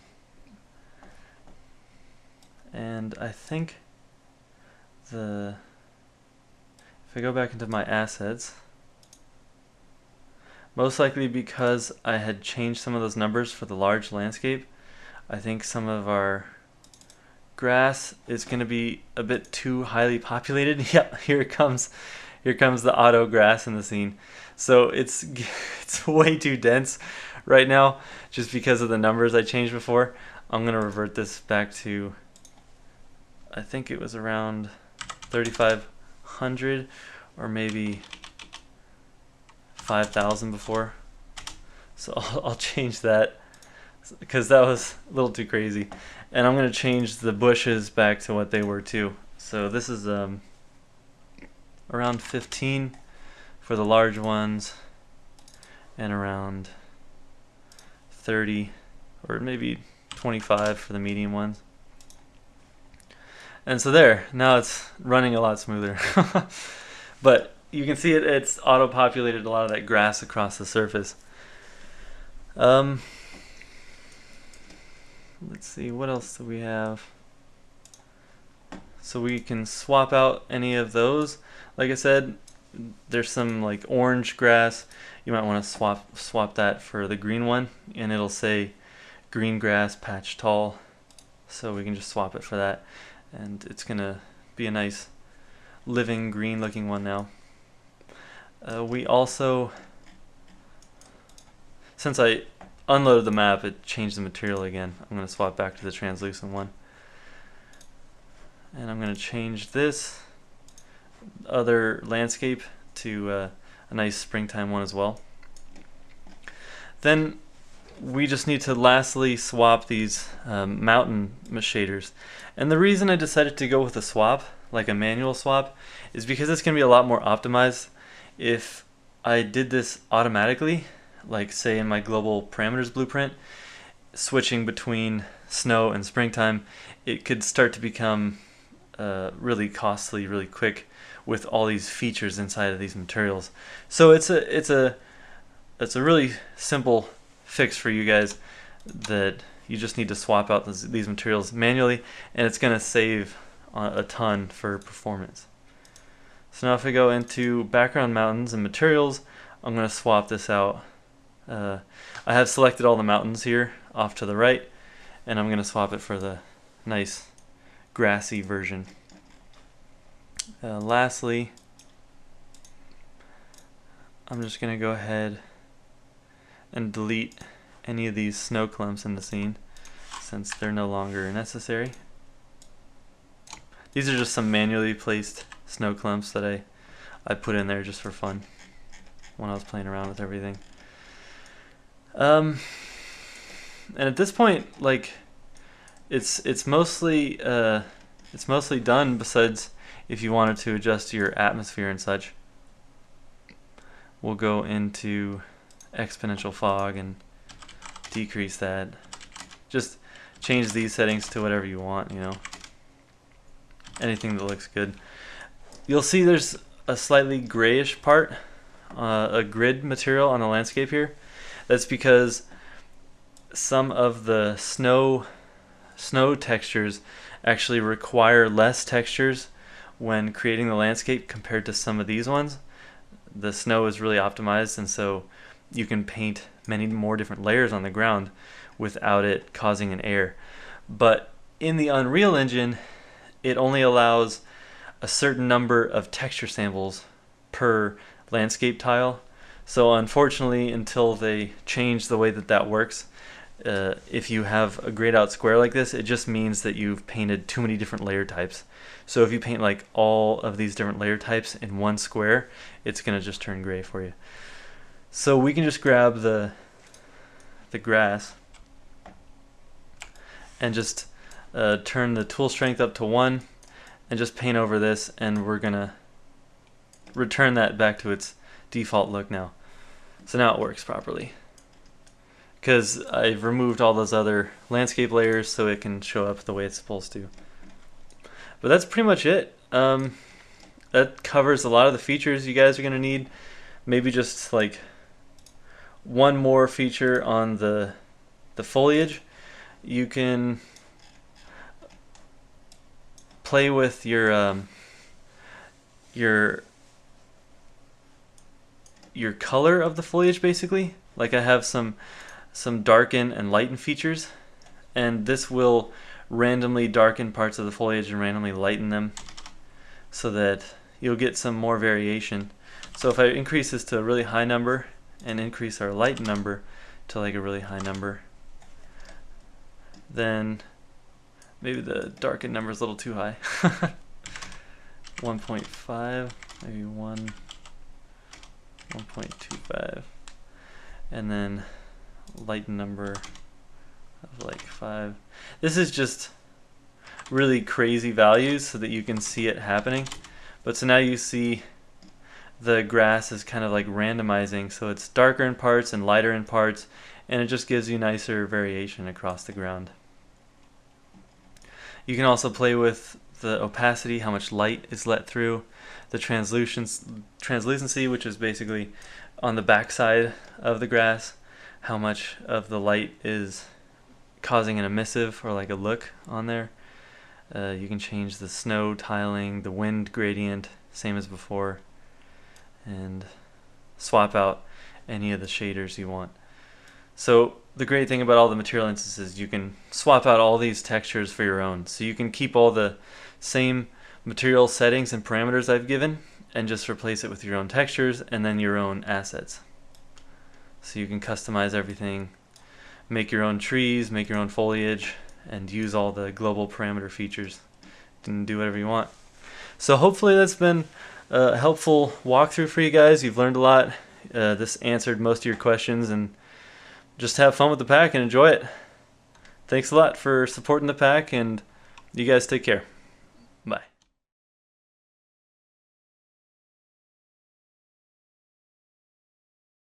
A: And I think if I go back into my assets, most likely because I had changed some of those numbers for the large landscape, I think some of our grass is going to be a bit too highly populated. Yeah, here comes the auto grass in the scene. So it's way too dense right now just because of the numbers I changed before. I'm going to revert this back to, I think it was around 3,500 or maybe 5,000 before. So I'll change that because that was a little too crazy. And I'm going to change the bushes back to what they were too. So this is around 15 for the large ones and around 30 or maybe 25 for the medium ones. And so there, now it's running a lot smoother. But you can see it's auto-populated a lot of that grass across the surface. let's see, what else do we have? So we can swap out any of those. Like I said, there's some like orange grass. You might want to swap that for the green one, and it'll say green grass patch tall. So we can just swap it for that, and it's gonna be a nice living green looking one now. We also, since I unloaded the map, it changed the material again. I'm going to swap back to the translucent one. And I'm going to change this other landscape to a nice springtime one as well. Then we just need to lastly swap these mountain shaders. And the reason I decided to go with a swap, like a manual swap, is because it's going to be a lot more optimized. If I did this automatically, like say in my global parameters blueprint, switching between snow and springtime, it could start to become really costly really quick with all these features inside of these materials. So it's a really simple fix for you guys, that you just need to swap out these materials manually, and it's going to save a ton for performance. So now if I go into background mountains and materials, I'm going to swap this out. I have selected all the mountains here off to the right, and I'm going to swap it for the nice grassy version. Lastly, I'm just going to go ahead and delete any of these snow clumps in the scene, since they're no longer necessary. These are just some manually placed snow clumps that I put in there just for fun when I was playing around with everything. And at this point, like, it's mostly done, besides if you wanted to adjust your atmosphere and such. We'll go into exponential fog and decrease that. Just change these settings to whatever you want, you know. Anything that looks good. You'll see there's a slightly grayish part, a grid material on the landscape here. That's because some of the snow textures actually require less textures when creating the landscape compared to some of these ones. The snow is really optimized, and so you can paint many more different layers on the ground without it causing an error. But in the Unreal Engine, it only allows a certain number of texture samples per landscape tile. So unfortunately, until they change the way that works, if you have a grayed out square like this, it just means that you've painted too many different layer types. So if you paint like all of these different layer types in one square, it's going to just turn gray for you. So we can just grab the grass and just turn the tool strength up to 1 and just paint over this, and we're going to return that back to its default look now. So now it works properly, because I've removed all those other landscape layers so it can show up the way it's supposed to. But that's pretty much it. That covers a lot of the features you guys are going to need. Maybe just like one more feature on the foliage. You can play with your color of the foliage, basically. Like I have some darken and lighten features, and this will randomly darken parts of the foliage and randomly lighten them, so that you'll get some more variation. So if I increase this to a really high number and increase our lighten number to like a really high number, then maybe the darken number is a little too high. 1.5, maybe 1.25, and then lighten number of like 5. This is just really crazy values so that you can see it happening. But so now you see the grass is kind of like randomizing, so it's darker in parts and lighter in parts, and it just gives you nicer variation across the ground. You can also play with the opacity, how much light is let through, the translucency, which is basically on the back side of the grass, how much of the light is causing an emissive or like a look on there. You can change the snow tiling, the wind gradient, same as before, and swap out any of the shaders you want. So the great thing about all the material instances is you can swap out all these textures for your own. So you can keep all the same material settings and parameters I've given and just replace it with your own textures and then your own assets. So you can customize everything, make your own trees, make your own foliage, and use all the global parameter features and do whatever you want. So hopefully that's been a helpful walkthrough for you guys. You've learned a lot. This answered most of your questions, and just have fun with the pack and enjoy it. Thanks a lot for supporting the pack, and you guys take care.